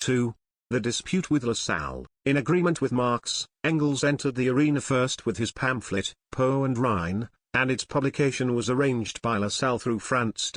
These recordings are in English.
2. The dispute with Lassalle. In agreement with Marx, Engels entered the arena first with his pamphlet, Po and Rhine, and its publication was arranged by Lassalle through Franz.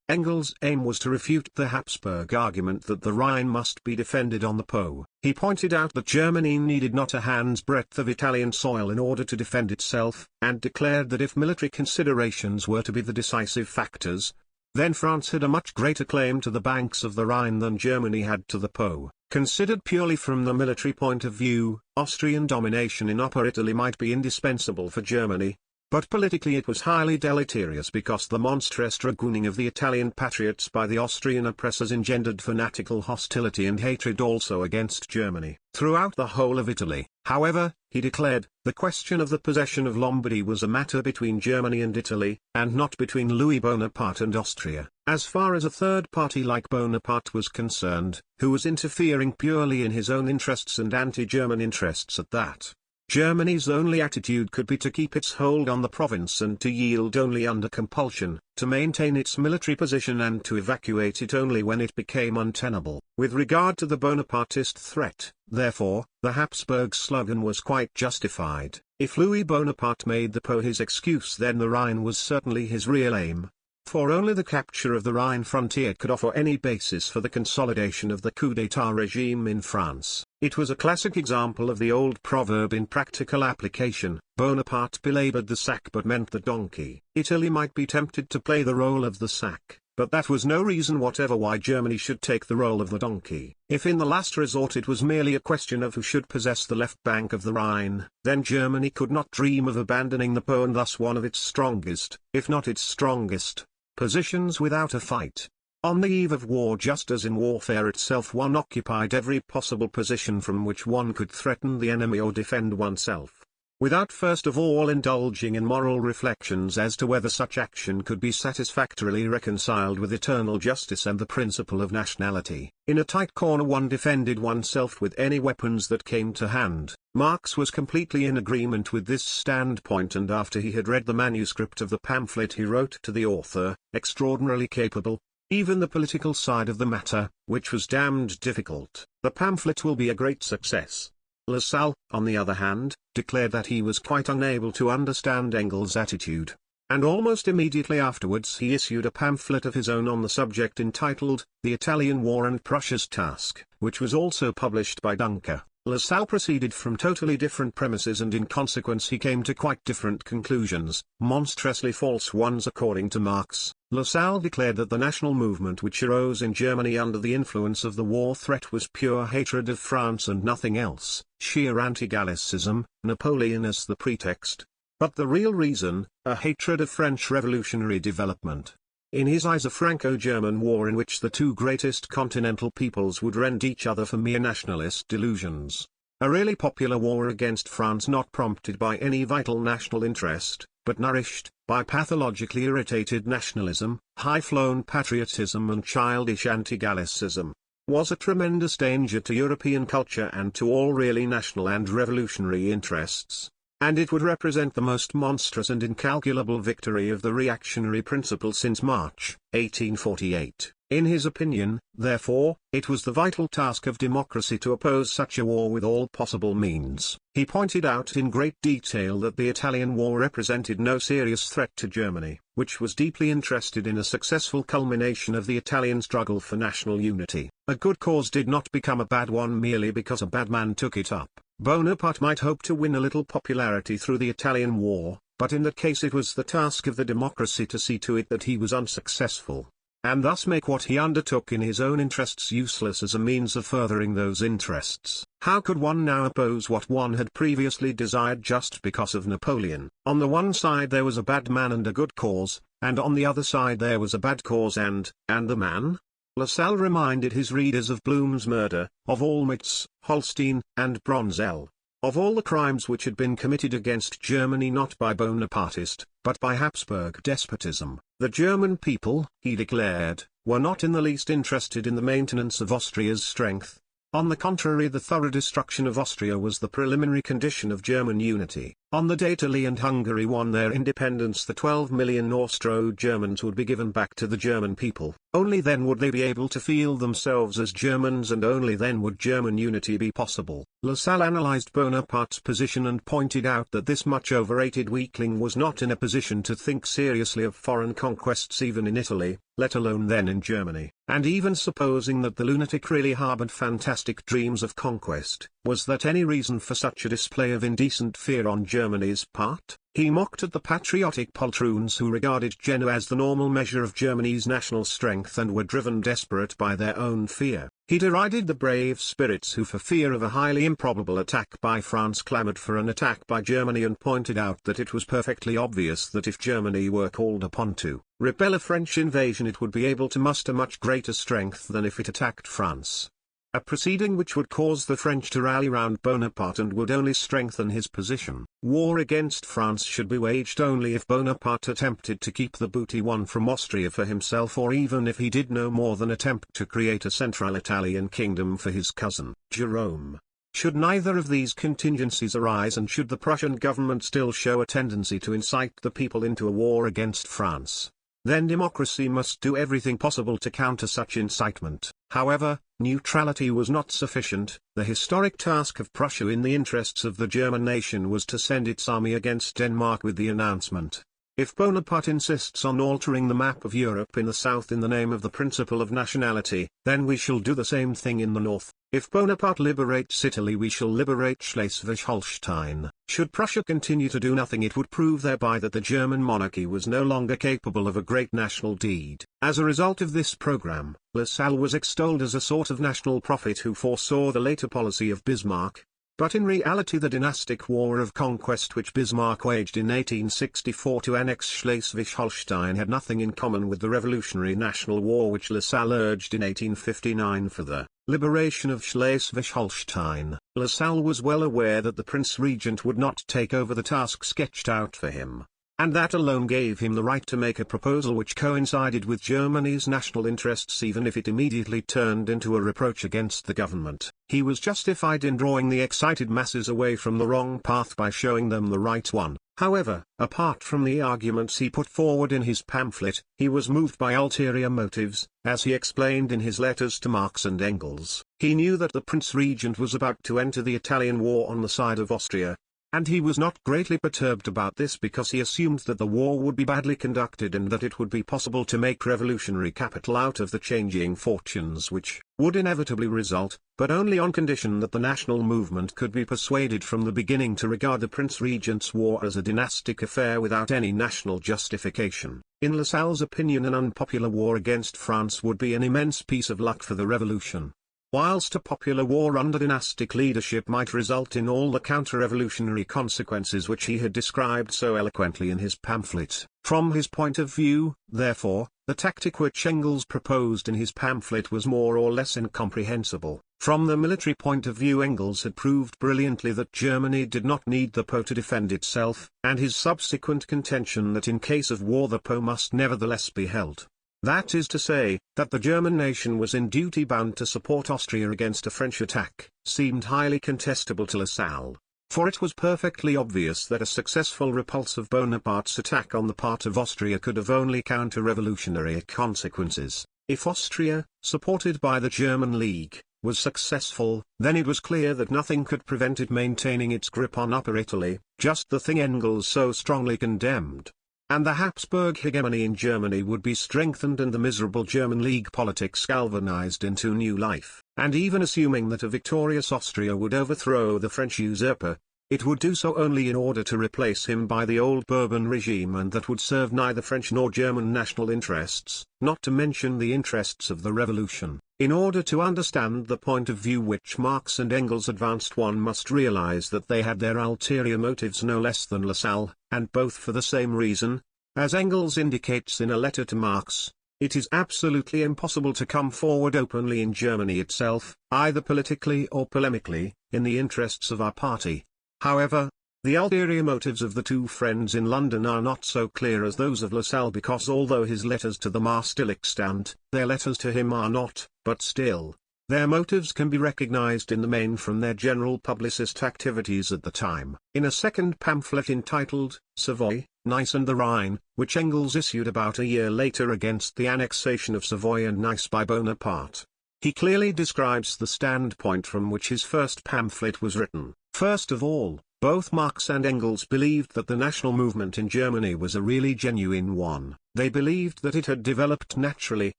Engels' aim was to refute the Habsburg argument that the Rhine must be defended on the Po. He pointed out that Germany needed not a hand's breadth of Italian soil in order to defend itself, and declared that if military considerations were to be the decisive factors, then France had a much greater claim to the banks of the Rhine than Germany had to the Po. Considered purely from the military point of view, Austrian domination in Upper Italy might be indispensable for Germany, but politically it was highly deleterious because the monstrous dragooning of the Italian patriots by the Austrian oppressors engendered fanatical hostility and hatred also against Germany. Throughout the whole of Italy, however, he declared, the question of the possession of Lombardy was a matter between Germany and Italy, and not between Louis Bonaparte and Austria. As far as a third party like Bonaparte was concerned, who was interfering purely in his own interests and anti-German interests at that, Germany's only attitude could be to keep its hold on the province and to yield only under compulsion, to maintain its military position and to evacuate it only when it became untenable. With regard to the Bonapartist threat, therefore, the Habsburg slogan was quite justified. If Louis Bonaparte made the Po his excuse, then the Rhine was certainly his real aim. For only the capture of the Rhine frontier could offer any basis for the consolidation of the coup d'état regime in France. It was a classic example of the old proverb in practical application: Bonaparte belabored the sack but meant the donkey. Italy might be tempted to play the role of the sack, but that was no reason whatever why Germany should take the role of the donkey. If in the last resort it was merely a question of who should possess the left bank of the Rhine, then Germany could not dream of abandoning the Po and thus one of its strongest, if not its strongest, positions without a fight. On the eve of war, just as in warfare itself, one occupied every possible position from which one could threaten the enemy or defend oneself, without first of all indulging in moral reflections as to whether such action could be satisfactorily reconciled with eternal justice and the principle of nationality. In a tight corner one defended oneself with any weapons that came to hand. Marx was completely in agreement with this standpoint, and after he had read the manuscript of the pamphlet he wrote to the author, extraordinarily capable, even the political side of the matter, which was damned difficult. The pamphlet will be a great success. Lassalle, on the other hand, declared that he was quite unable to understand Engels' attitude, and almost immediately afterwards he issued a pamphlet of his own on the subject entitled, The Italian War and Prussia's Task, which was also published by Duncker. Lassalle proceeded from totally different premises, and in consequence he came to quite different conclusions, monstrously false ones according to Marx. Lassalle declared that the national movement which arose in Germany under the influence of the war threat was pure hatred of France and nothing else, sheer anti-Gallicism, Napoleon as the pretext, but the real reason, a hatred of French revolutionary development. In his eyes a Franco-German war in which the two greatest continental peoples would rend each other for mere nationalist delusions. A really popular war against France, not prompted by any vital national interest, but nourished by pathologically irritated nationalism, high-flown patriotism and childish anti-Gallicism, was a tremendous danger to European culture and to all really national and revolutionary interests. And it would represent the most monstrous and incalculable victory of the reactionary principle since March, 1848. In his opinion, therefore, it was the vital task of democracy to oppose such a war with all possible means. He pointed out in great detail that the Italian war represented no serious threat to Germany, which was deeply interested in a successful culmination of the Italian struggle for national unity. A good cause did not become a bad one merely because a bad man took it up. Bonaparte might hope to win a little popularity through the Italian war, but in that case it was the task of the democracy to see to it that he was unsuccessful, and thus make what he undertook in his own interests useless as a means of furthering those interests. How could one now oppose what one had previously desired just because of Napoleon? On the one side there was a bad man and a good cause, and on the other side there was a bad cause and the man? Lassalle reminded his readers of Blum's murder, of Olmütz, Holstein, and Bronzell, of all the crimes which had been committed against Germany not by Bonapartist, but by Habsburg despotism. The German people, he declared, were not in the least interested in the maintenance of Austria's strength. On the contrary, the thorough destruction of Austria was the preliminary condition of German unity. On the date Italy and Hungary won their independence, the 12 million Austro-Germans would be given back to the German people. Only then would they be able to feel themselves as Germans, and only then would German unity be possible. Lassalle analyzed Bonaparte's position and pointed out that this much overrated weakling was not in a position to think seriously of foreign conquests even in Italy, let alone then in Germany. And even supposing that the lunatic really harbored fantastic dreams of conquest, was that any reason for such a display of indecent fear on Germany's part? He mocked at the patriotic poltroons who regarded Genoa as the normal measure of Germany's national strength and were driven desperate by their own fear. He derided the brave spirits who, for fear of a highly improbable attack by France, clamoured for an attack by Germany, and pointed out that it was perfectly obvious that if Germany were called upon to repel a French invasion, it would be able to muster much greater strength than if it attacked France. A proceeding which would cause the French to rally round Bonaparte and would only strengthen his position. War against France should be waged only if Bonaparte attempted to keep the booty won from Austria for himself, or even if he did no more than attempt to create a central Italian kingdom for his cousin, Jerome. Should neither of these contingencies arise, and should the Prussian government still show a tendency to incite the people into a war against France, then democracy must do everything possible to counter such incitement. However, neutrality was not sufficient. The historic task of Prussia in the interests of the German nation was to send its army against Denmark with the announcement: if Bonaparte insists on altering the map of Europe in the south in the name of the principle of nationality, then we shall do the same thing in the north. If Bonaparte liberates Italy, we shall liberate Schleswig-Holstein. Should Prussia continue to do nothing, it would prove thereby that the German monarchy was no longer capable of a great national deed. As a result of this program, Lassalle was extolled as a sort of national prophet who foresaw the later policy of Bismarck. But in reality the dynastic war of conquest which Bismarck waged in 1864 to annex Schleswig-Holstein had nothing in common with the revolutionary national war which Lassalle urged in 1859 for the liberation of Schleswig-Holstein. Lassalle was well aware that the Prince Regent would not take over the task sketched out for him, and that alone gave him the right to make a proposal which coincided with Germany's national interests, even if it immediately turned into a reproach against the government. He was justified in drawing the excited masses away from the wrong path by showing them the right one. However, apart from the arguments he put forward in his pamphlet, he was moved by ulterior motives, as he explained in his letters to Marx and Engels. He knew that the Prince Regent was about to enter the Italian war on the side of Austria, and he was not greatly perturbed about this because he assumed that the war would be badly conducted and that it would be possible to make revolutionary capital out of the changing fortunes which would inevitably result, but only on condition that the national movement could be persuaded from the beginning to regard the Prince Regent's war as a dynastic affair without any national justification. In Lassalle's opinion, an unpopular war against France would be an immense piece of luck for the revolution, whilst a popular war under dynastic leadership might result in all the counter-revolutionary consequences which he had described so eloquently in his pamphlet. From his point of view, therefore, the tactic which Engels proposed in his pamphlet was more or less incomprehensible. From the military point of view, Engels had proved brilliantly that Germany did not need the Po to defend itself, and his subsequent contention that in case of war the Po must nevertheless be held, that is to say, that the German nation was in duty bound to support Austria against a French attack, seemed highly contestable to Lassalle. For it was perfectly obvious that a successful repulse of Bonaparte's attack on the part of Austria could have only counter-revolutionary consequences. If Austria, supported by the German League, was successful, then it was clear that nothing could prevent it maintaining its grip on Upper Italy, just the thing Engels so strongly condemned. And the Habsburg hegemony in Germany would be strengthened and the miserable German League politics galvanized into new life. And even assuming that a victorious Austria would overthrow the French usurper, it would do so only in order to replace him by the old Bourbon regime, and that would serve neither French nor German national interests, not to mention the interests of the revolution. In order to understand the point of view which Marx and Engels advanced, one must realize that they had their ulterior motives no less than Lassalle, and both for the same reason. As Engels indicates in a letter to Marx, it is absolutely impossible to come forward openly in Germany itself, either politically or polemically, in the interests of our party. However, the ulterior motives of the two friends in London are not so clear as those of Lassalle, because although his letters to them are still extant, their letters to him are not, but still, Their motives can be recognized in the main from their general publicist activities at the time. In a second pamphlet entitled, Savoy, Nice and the Rhine, which Engels issued about a year later against the annexation of Savoy and Nice by Bonaparte, he clearly describes the standpoint from which his first pamphlet was written. First of all, both Marx and Engels believed that the national movement in Germany was a really genuine one. They believed that it had developed naturally,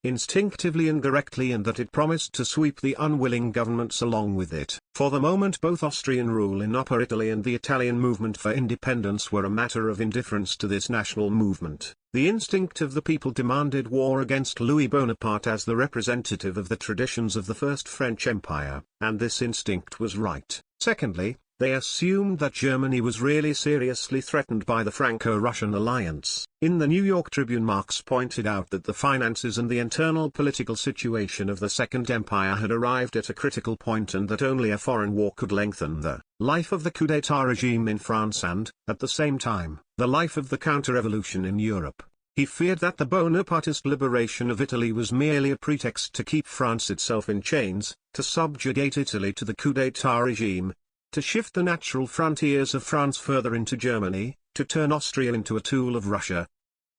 instinctively and directly, and that it promised to sweep the unwilling governments along with it. For the moment both Austrian rule in Upper Italy and the Italian movement for independence were a matter of indifference to this national movement. The instinct of the people demanded war against Louis Bonaparte as the representative of the traditions of the First French Empire, and this instinct was right. Secondly, they assumed that Germany was really seriously threatened by the Franco-Russian alliance. In the New York Tribune, Marx pointed out that the finances and the internal political situation of the Second Empire had arrived at a critical point, and that only a foreign war could lengthen the life of the coup d'état regime in France and, at the same time, the life of the counter-revolution in Europe. He feared that the Bonapartist liberation of Italy was merely a pretext to keep France itself in chains, to subjugate Italy to the coup d'état regime, to shift the natural frontiers of France further into Germany, to turn Austria into a tool of Russia,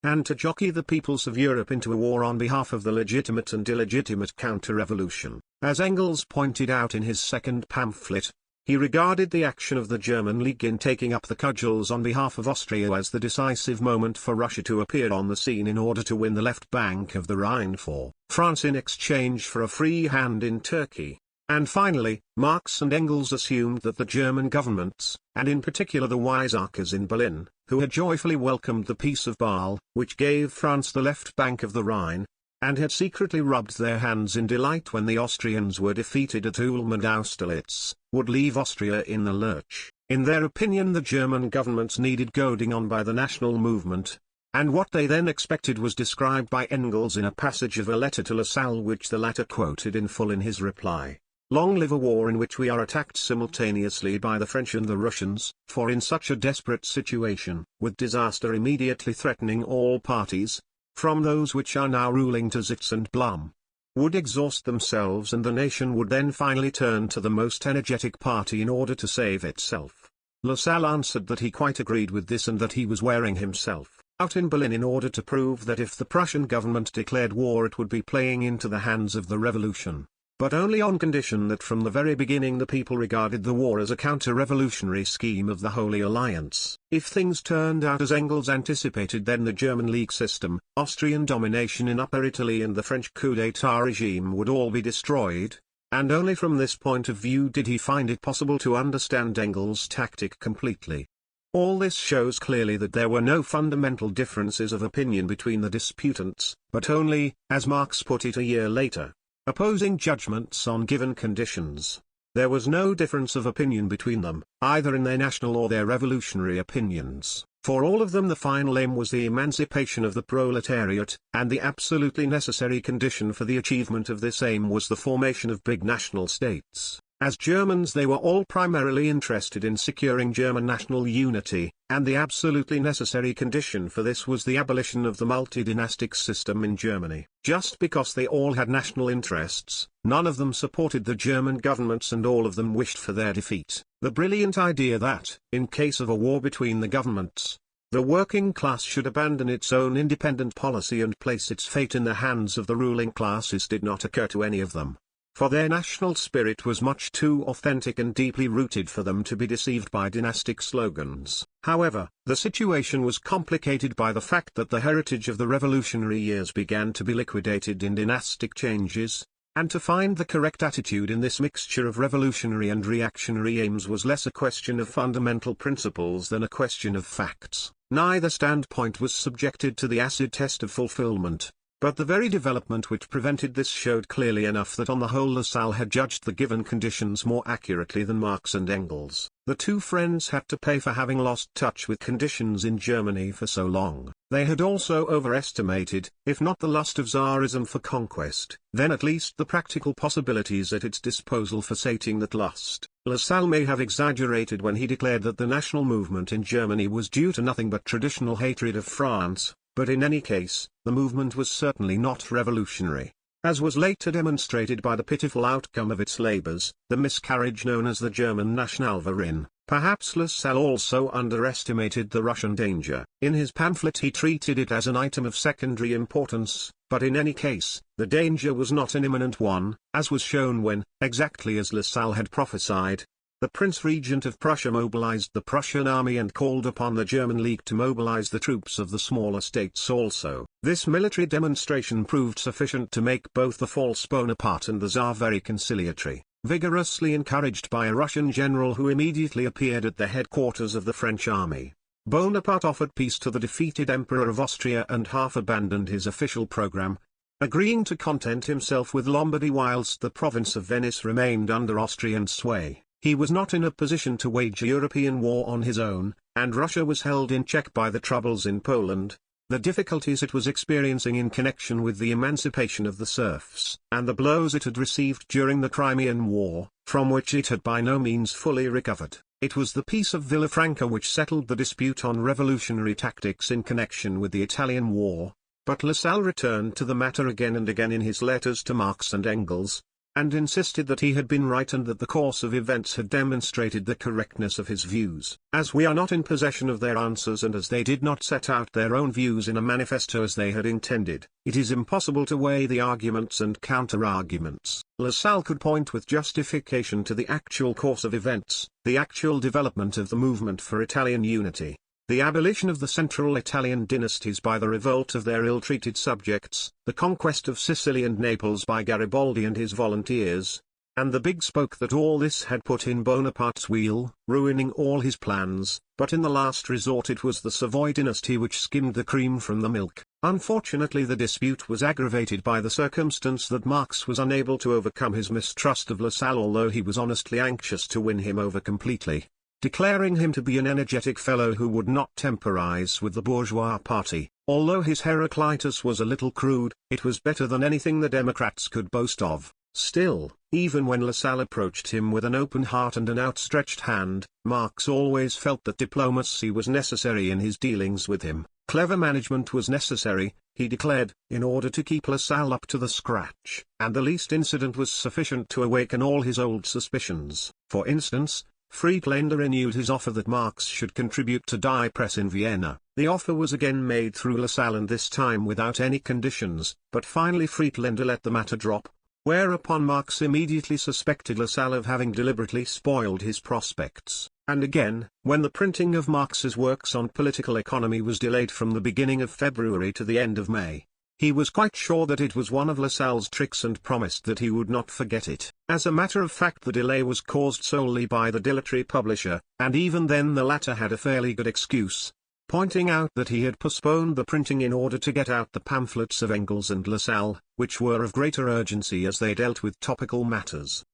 and to jockey the peoples of Europe into a war on behalf of the legitimate and illegitimate counter-revolution. As Engels pointed out in his second pamphlet, he regarded the action of the German League in taking up the cudgels on behalf of Austria as the decisive moment for Russia to appear on the scene in order to win the left bank of the Rhine for France in exchange for a free hand in Turkey. And finally, Marx and Engels assumed that the German governments, and in particular the Weizsäckers in Berlin, who had joyfully welcomed the Peace of Bâle, which gave France the left bank of the Rhine, and had secretly rubbed their hands in delight when the Austrians were defeated at Ulm and Austerlitz, would leave Austria in the lurch. In their opinion, the German governments needed goading on by the national movement, and what they then expected was described by Engels in a passage of a letter to Lassalle which the latter quoted in full in his reply. Long live a war in which we are attacked simultaneously by the French and the Russians, for in such a desperate situation, with disaster immediately threatening all parties, from those which are now ruling to Zitz and Blum, would exhaust themselves, and the nation would then finally turn to the most energetic party in order to save itself. Lassalle answered that he quite agreed with this, and that he was wearing himself out in Berlin in order to prove that if the Prussian government declared war it would be playing into the hands of the revolution, but only on condition that from the very beginning the people regarded the war as a counter-revolutionary scheme of the Holy Alliance. If things turned out as Engels anticipated, then the German League system, Austrian domination in Upper Italy and the French coup d'état regime would all be destroyed, and only from this point of view did he find it possible to understand Engels' tactic completely. All this shows clearly that there were no fundamental differences of opinion between the disputants, but only, as Marx put it a year later, opposing judgments on given conditions. There was no difference of opinion between them, either in their national or their revolutionary opinions. For all of them the final aim was the emancipation of the proletariat, and the absolutely necessary condition for the achievement of this aim was the formation of big national states. As Germans they were all primarily interested in securing German national unity, and the absolutely necessary condition for this was the abolition of the multi-dynastic system in Germany. Just because they all had national interests, none of them supported the German governments and all of them wished for their defeat. The brilliant idea that, in case of a war between the governments, the working class should abandon its own independent policy and place its fate in the hands of the ruling classes did not occur to any of them. For their national spirit was much too authentic and deeply rooted for them to be deceived by dynastic slogans. However, the situation was complicated by the fact that the heritage of the revolutionary years began to be liquidated in dynastic changes, and to find the correct attitude in this mixture of revolutionary and reactionary aims was less a question of fundamental principles than a question of facts. Neither standpoint was subjected to the acid test of fulfillment. But the very development which prevented this showed clearly enough that on the whole Lassalle had judged the given conditions more accurately than Marx and Engels. The two friends had to pay for having lost touch with conditions in Germany for so long. They had also overestimated, if not the lust of Tsarism for conquest, then at least the practical possibilities at its disposal for sating that lust. Lassalle may have exaggerated when he declared that the national movement in Germany was due to nothing but traditional hatred of France. But in any case, the movement was certainly not revolutionary. as was later demonstrated by the pitiful outcome of its labors, the miscarriage known as the German Nationalverein. Perhaps Lassalle also underestimated the Russian danger. In his pamphlet he treated it as an item of secondary importance, but in any case, the danger was not an imminent one, as was shown when, exactly as Lassalle had prophesied, the Prince Regent of Prussia mobilized the Prussian army and called upon the German League to mobilize the troops of the smaller states also. This military demonstration proved sufficient to make both the false Bonaparte and the Tsar very conciliatory. Vigorously encouraged by a Russian general who immediately appeared at the headquarters of the French army, Bonaparte offered peace to the defeated Emperor of Austria and half abandoned his official program, agreeing to content himself with Lombardy whilst the province of Venice remained under Austrian sway. He was not in a position to wage a European war on his own, and Russia was held in check by the troubles in Poland, the difficulties it was experiencing in connection with the emancipation of the serfs, and the blows it had received during the Crimean War, from which it had by no means fully recovered. It was the Peace of Villafranca which settled the dispute on revolutionary tactics in connection with the Italian War, but Lassalle returned to the matter again and again in his letters to Marx and Engels, and insisted that he had been right and that the course of events had demonstrated the correctness of his views. As we are not in possession of their answers and as they did not set out their own views in a manifesto as they had intended, it is impossible to weigh the arguments and counter-arguments. Lassalle could point with justification to the actual course of events, the actual development of the movement for Italian unity, the abolition of the central Italian dynasties by the revolt of their ill-treated subjects, the conquest of Sicily and Naples by Garibaldi and his volunteers, and the big spoke that all this had put in Bonaparte's wheel, ruining all his plans, but in the last resort it was the Savoy dynasty which skimmed the cream from the milk. Unfortunately the dispute was aggravated by the circumstance that Marx was unable to overcome his mistrust of Lassalle although he was honestly anxious to win him over completely, declaring him to be an energetic fellow who would not temporize with the bourgeois party. Although his Heraclitus was a little crude, it was better than anything the Democrats could boast of. Still, even when Lassalle approached him with an open heart and an outstretched hand, Marx always felt that diplomacy was necessary in his dealings with him. Clever management was necessary, he declared, in order to keep Lassalle up to the scratch, and the least incident was sufficient to awaken all his old suspicions. For instance, Friedlander renewed his offer that Marx should contribute to Die Press in Vienna. The offer was again made through Lassalle and this time without any conditions, but finally Friedlander let the matter drop, whereupon Marx immediately suspected Lassalle of having deliberately spoiled his prospects. And again, when the printing of Marx's works on political economy was delayed from the beginning of February to the end of May, he was quite sure that it was one of Lassalle's tricks and promised that he would not forget it. As a matter of fact the delay was caused solely by the dilatory publisher, and even then the latter had a fairly good excuse, pointing out that he had postponed the printing in order to get out the pamphlets of Engels and Lassalle, which were of greater urgency as they dealt with topical matters.